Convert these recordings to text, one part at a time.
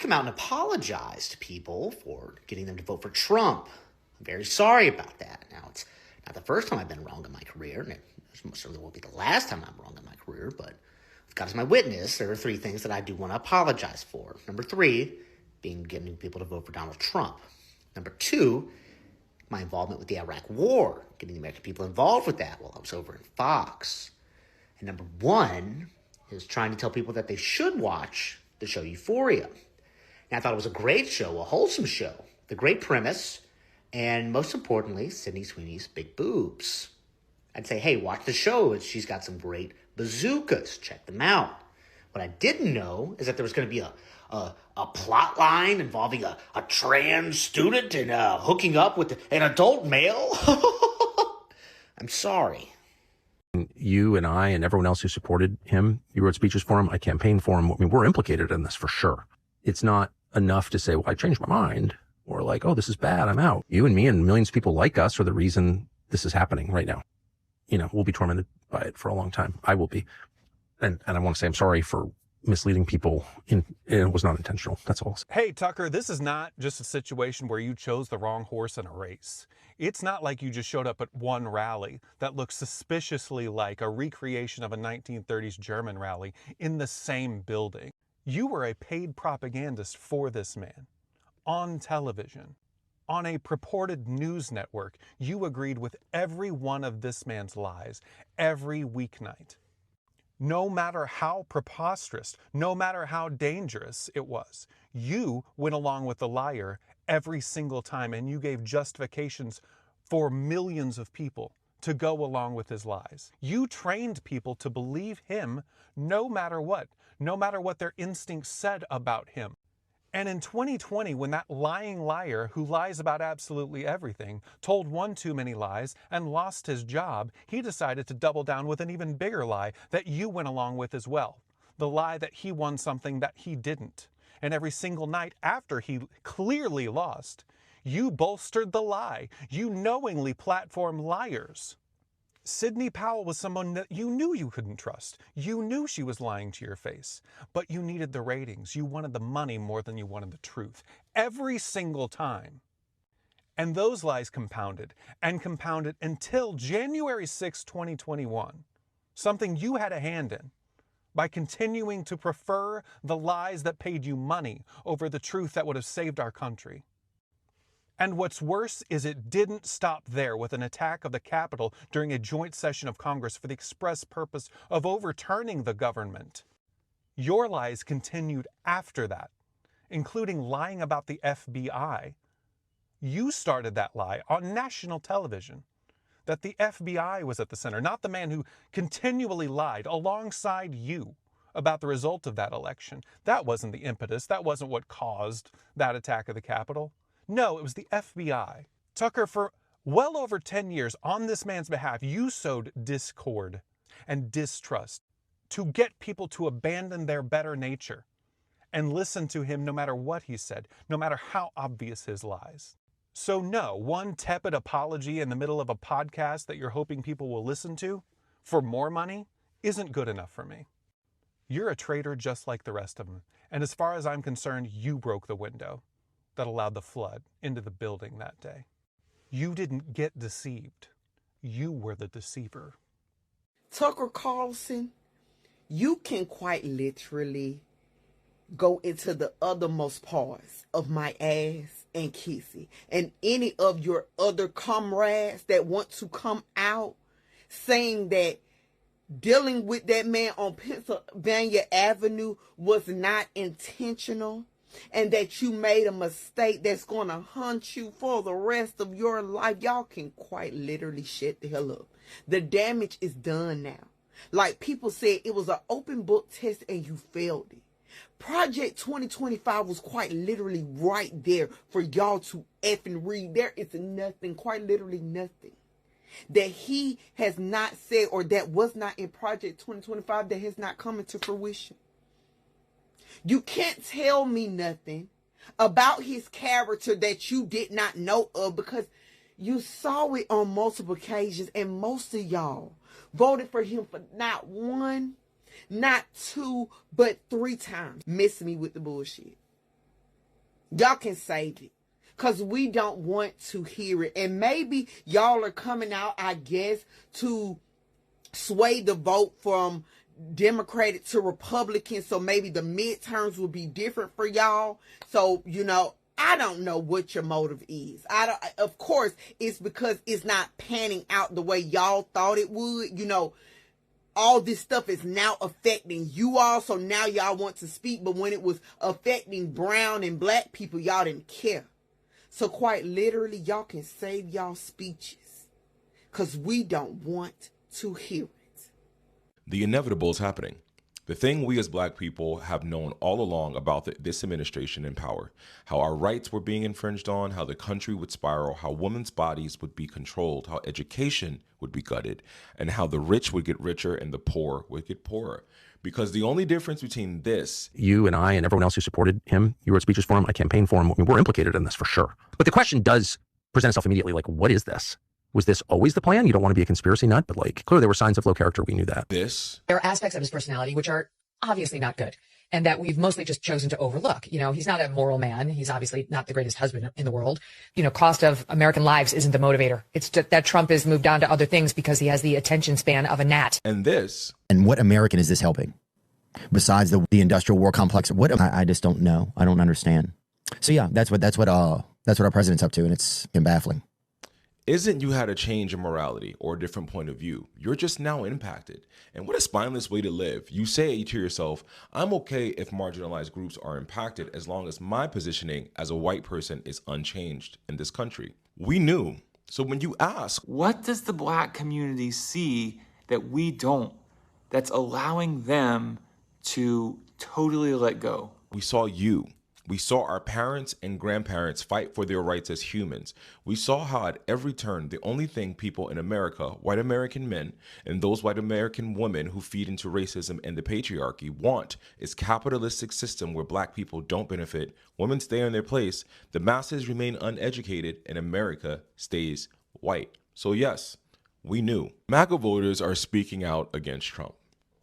come out and apologize to people for getting them to vote for Trump. I'm very sorry about that. Now, it's not the first time I've been wrong in my career, and it certainly won't be the last time I'm wrong in my career, but with God as my witness, there are 3 things that I do want to apologize for. Number 3, getting people to vote for Donald Trump. Number 2, my involvement with the Iraq War, getting the American people involved with that while I was over in Fox. And number 1 is trying to tell people that they should watch the show Euphoria. And I thought it was a great show, a wholesome show, the great premise, and most importantly, Sydney Sweeney's big boobs. I'd say, hey, watch the show. She's got some great bazookas. Check them out. What I didn't know is that there was going to be a plot line involving a trans student and hooking up with an adult male. I'm sorry. You and I and everyone else who supported him, you wrote speeches for him, I campaigned for him. I mean, we're implicated in this for sure. It's not enough to say, well, I changed my mind, or like, oh, this is bad, I'm out. You and me and millions of people like us are the reason this is happening right now. You know, we'll be tormented by it for a long time. I will be. And I want to say I'm sorry for misleading people. It was not intentional. That's all. Hey, Tucker, this is not just a situation where you chose the wrong horse in a race. It's not like you just showed up at one rally that looks suspiciously like a recreation of a 1930s German rally in the same building. You were a paid propagandist for this man. On television, on a purported news network, you agreed with every one of this man's lies every weeknight. No matter how preposterous, no matter how dangerous it was, you went along with the liar every single time, and you gave justifications for millions of people to go along with his lies. You trained people to believe him no matter what their instincts said about him. And in 2020, when that lying liar who lies about absolutely everything told one too many lies and lost his job, he decided to double down with an even bigger lie that you went along with as well. The lie that he won something that he didn't. And every single night after he clearly lost, you bolstered the lie. You knowingly platformed liars. Sidney Powell was someone that you knew you couldn't trust. You knew she was lying to your face, but you needed the ratings. You wanted the money more than you wanted the truth. Every single time. And those lies compounded and compounded until January 6, 2021, something you had a hand in by continuing to prefer the lies that paid you money over the truth that would have saved our country. And what's worse is it didn't stop there with an attack of the Capitol during a joint session of Congress for the express purpose of overturning the government. Your lies continued after that, including lying about the FBI. You started that lie on national television, that the FBI was at the center, not the man who continually lied alongside you about the result of that election. That wasn't the impetus. That wasn't what caused that attack of the Capitol. No, it was the FBI. Tucker, for well over 10 years on this man's behalf, you sowed discord and distrust to get people to abandon their better nature and listen to him no matter what he said, no matter how obvious his lies. So no, one tepid apology in the middle of a podcast that you're hoping people will listen to for more money isn't good enough for me. You're a traitor just like the rest of them. And as far as I'm concerned, you broke the window that allowed the flood into the building that day. You didn't get deceived. You were the deceiver. Tucker Carlson, you can quite literally go into the othermost parts of my ass and Kissy and any of your other comrades that want to come out saying that dealing with that man on Pennsylvania Avenue was not intentional, and that you made a mistake that's going to haunt you for the rest of your life. Y'all can quite literally shut the hell up. The damage is done now. Like people said, it was an open book test and you failed it. Project 2025 was quite literally right there for y'all to effing read. There is nothing, quite literally nothing, that he has not said or that was not in Project 2025 that has not come into fruition. You can't tell me nothing about his character that you did not know of, because you saw it on multiple occasions, and most of y'all voted for him for not 1, not 2, but 3 times. Miss me with the bullshit. Y'all can save it. Because we don't want to hear it. And maybe y'all are coming out, I guess, to sway the vote from Democratic to Republican. So maybe the midterms will be different for y'all. So, I don't know what your motive is. Of course, it's because it's not panning out the way y'all thought it would. All this stuff is now affecting you all, so now y'all want to speak, but when it was affecting brown and black people, y'all didn't care. So quite literally, y'all can save y'all speeches, because we don't want to hear it. The inevitable is happening. The thing we as black people have known all along about this administration in power, how our rights were being infringed on, how the country would spiral, how women's bodies would be controlled, how education would be gutted, and how the rich would get richer and the poor would get poorer. Because the only difference between this... You and I and everyone else who supported him, you wrote speeches for him, I campaigned for him, we're implicated in this for sure. But the question does present itself immediately, like, what is this? Was this always the plan? You don't want to be a conspiracy nut, but clearly there were signs of low character. We knew that. There are aspects of his personality which are obviously not good and that we've mostly just chosen to overlook. He's not a moral man. He's obviously not the greatest husband in the world. Cost of American lives isn't the motivator. It's just that Trump has moved on to other things because he has the attention span of a gnat. And what American is this helping? Besides the industrial war complex, I just don't know. I don't understand. So yeah, that's what our president's up to, and it's been baffling. Isn't you had a change in morality or a different point of view. You're just now impacted. And what a spineless way to live. You say to yourself, I'm okay if marginalized groups are impacted as long as my positioning as a white person is unchanged in this country. We knew. So when you ask, what does the black community see that we don't, that's allowing them to totally let go? We saw you. We saw our parents and grandparents fight for their rights as humans. We saw how at every turn, the only thing people in America, white American men, and those white American women who feed into racism and the patriarchy want is capitalistic system where black people don't benefit, women stay in their place, the masses remain uneducated, and America stays white. So yes, we knew. MAGA voters are speaking out against Trump.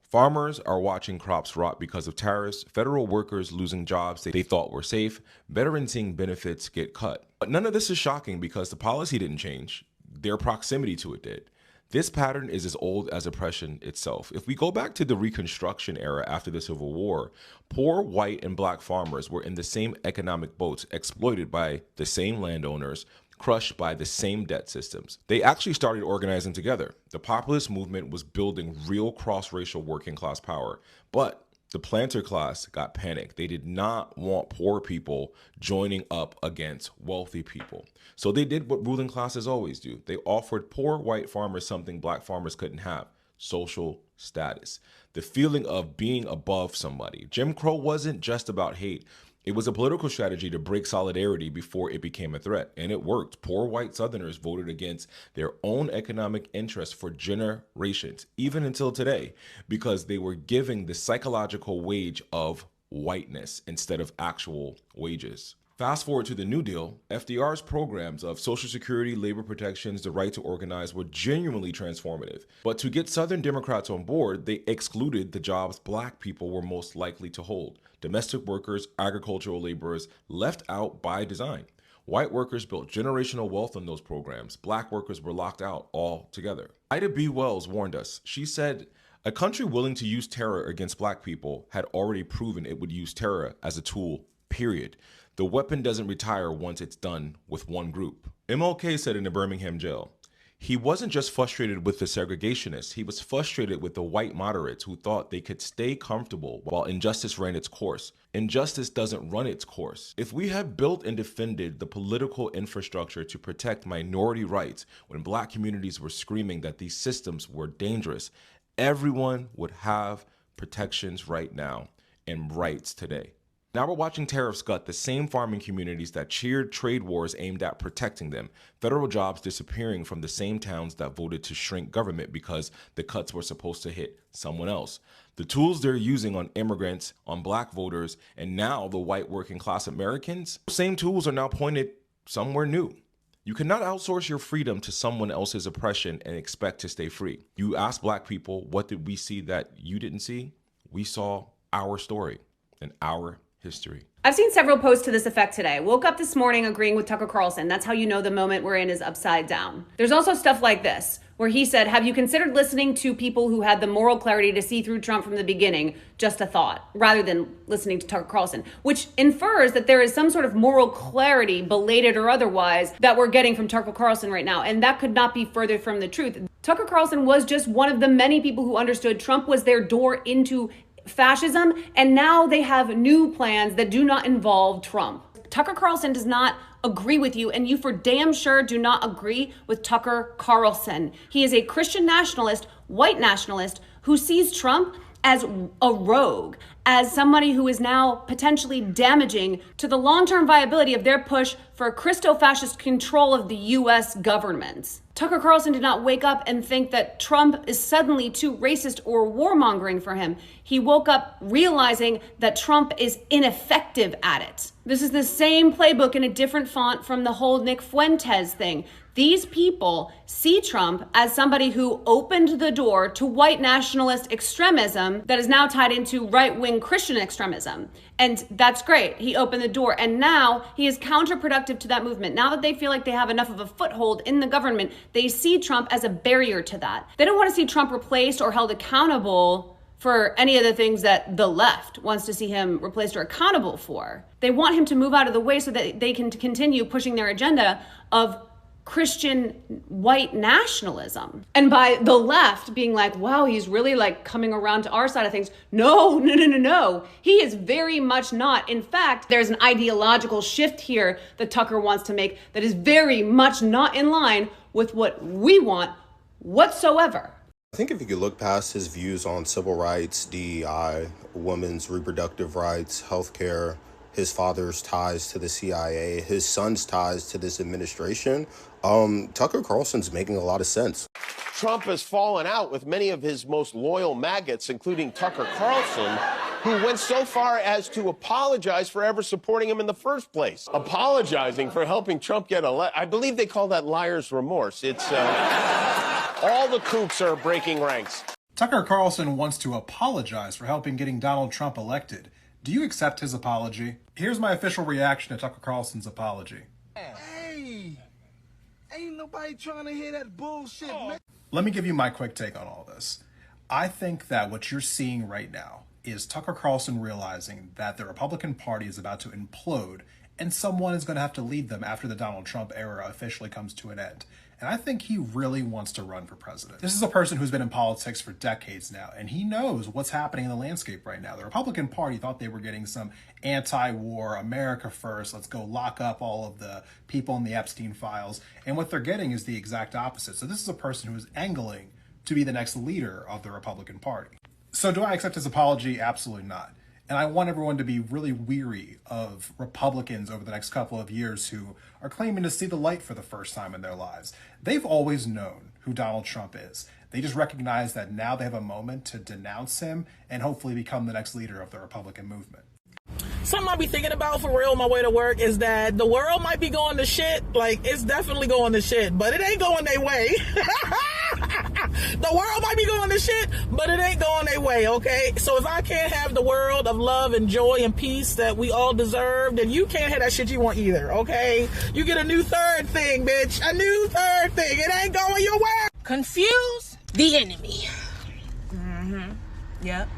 Farmers are watching crops rot because of tariffs, federal workers losing jobs they thought were safe, veterans seeing benefits get cut. But none of this is shocking because the policy didn't change. Their proximity to it did. This pattern is as old as oppression itself. If we go back to the Reconstruction era after the Civil War, poor white and black farmers were in the same economic boats, exploited by the same landowners, crushed by the same debt systems. They actually started organizing together. The populist movement was building real cross-racial working class power, but the planter class got panicked. They did not want poor people joining up against wealthy people. So they did what ruling classes always do. They offered poor white farmers something black farmers couldn't have: social status, the feeling of being above somebody. Jim Crow wasn't just about hate. It was a political strategy to break solidarity before it became a threat, and it worked. Poor white Southerners voted against their own economic interests for generations, even until today, because they were giving the psychological wage of whiteness instead of actual wages. Fast forward to the New Deal, FDR's programs of Social Security, labor protections, the right to organize were genuinely transformative. But to get Southern Democrats on board, they excluded the jobs black people were most likely to hold. Domestic workers, agricultural laborers, left out by design. White workers built generational wealth on those programs. Black workers were locked out altogether. Ida B. Wells warned us. She said, a country willing to use terror against black people had already proven it would use terror as a tool, period. The weapon doesn't retire once it's done with one group. MLK said in the Birmingham jail, he wasn't just frustrated with the segregationists, he was frustrated with the white moderates who thought they could stay comfortable while injustice ran its course. Injustice doesn't run its course. If we had built and defended the political infrastructure to protect minority rights when black communities were screaming that these systems were dangerous, everyone would have protections right now and rights today. Now we're watching tariffs gut the same farming communities that cheered trade wars aimed at protecting them, federal jobs disappearing from the same towns that voted to shrink government because the cuts were supposed to hit someone else. The tools they're using on immigrants, on black voters, and now the white working class Americans, those same tools are now pointed somewhere new. You cannot outsource your freedom to someone else's oppression and expect to stay free. You ask black people, what did we see that you didn't see? We saw our story and our history. I've seen several posts to this effect today. Woke up this morning agreeing with Tucker Carlson. That's how you know the moment we're in is upside down. There's also stuff like this, where he said, have you considered listening to people who had the moral clarity to see through Trump from the beginning? Just a thought, rather than listening to Tucker Carlson, which infers that there is some sort of moral clarity, belated or otherwise, that we're getting from Tucker Carlson right now. And that could not be further from the truth. Tucker Carlson was just one of the many people who understood Trump was their door into fascism, and now they have new plans that do not involve Trump. Tucker Carlson does not agree with you, and you for damn sure do not agree with Tucker Carlson. He is a Christian nationalist, white nationalist, who sees Trump as a rogue, as somebody who is now potentially damaging to the long-term viability of their push for Christo-fascist control of the U.S. government. Tucker Carlson did not wake up and think that Trump is suddenly too racist or warmongering for him. He woke up realizing that Trump is ineffective at it. This is the same playbook in a different font from the whole Nick Fuentes thing. These people see Trump as somebody who opened the door to white nationalist extremism that is now tied into right-wing Christian extremism. And that's great. He opened the door. And now he is counterproductive to that movement. Now that they feel like they have enough of a foothold in the government, they see Trump as a barrier to that. They don't want to see Trump replaced or held accountable for any of the things that the left wants to see him replaced or accountable for. They want him to move out of the way so that they can continue pushing their agenda of Christian white nationalism. And by the left being like, wow, he's really like coming around to our side of things. No. He is very much not. In fact, there's an ideological shift here that Tucker wants to make that is very much not in line with what we want whatsoever. I think if you could look past his views on civil rights, DEI, women's reproductive rights, healthcare, his father's ties to the CIA, his son's ties to this administration, Tucker Carlson's making a lot of sense. Trump has fallen out with many of his most loyal maggots, including Tucker Carlson, who went so far as to apologize for ever supporting him in the first place. Apologizing for helping Trump get elected. I believe they call that liar's remorse. It's all the kooks are breaking ranks. Tucker Carlson wants to apologize for helping getting Donald Trump elected. Do you accept his apology? Here's my official reaction to Tucker Carlson's apology. Hey, ain't nobody trying to hear that bullshit, man. Let me give you my quick take on all this. I think that what you're seeing right now is Tucker Carlson realizing that the Republican Party is about to implode and someone is going to have to lead them after the Donald Trump era officially comes to an end. And I think he really wants to run for president. This is a person who's been in politics for decades now, and he knows what's happening in the landscape right now. The Republican Party thought they were getting some anti-war, America first, let's go lock up all of the people in the Epstein files. And what they're getting is the exact opposite. So this is a person who is angling to be the next leader of the Republican Party. So do I accept his apology? Absolutely not. And I want everyone to be really weary of Republicans over the next couple of years who are claiming to see the light for the first time in their lives. They've always known who Donald Trump is. They just recognize that now they have a moment to denounce him and hopefully become the next leader of the Republican movement. Something I be thinking about for real on my way to work is that the world might be going to shit. Like, it's definitely going to shit, but it ain't going their way. The world might be going to shit, but it ain't going their way, okay? So if I can't have the world of love and joy and peace that we all deserve, then you can't have that shit you want either, okay? You get a new third thing, bitch. A new third thing. It ain't going your way. Confuse the enemy. Mm-hmm. Yep.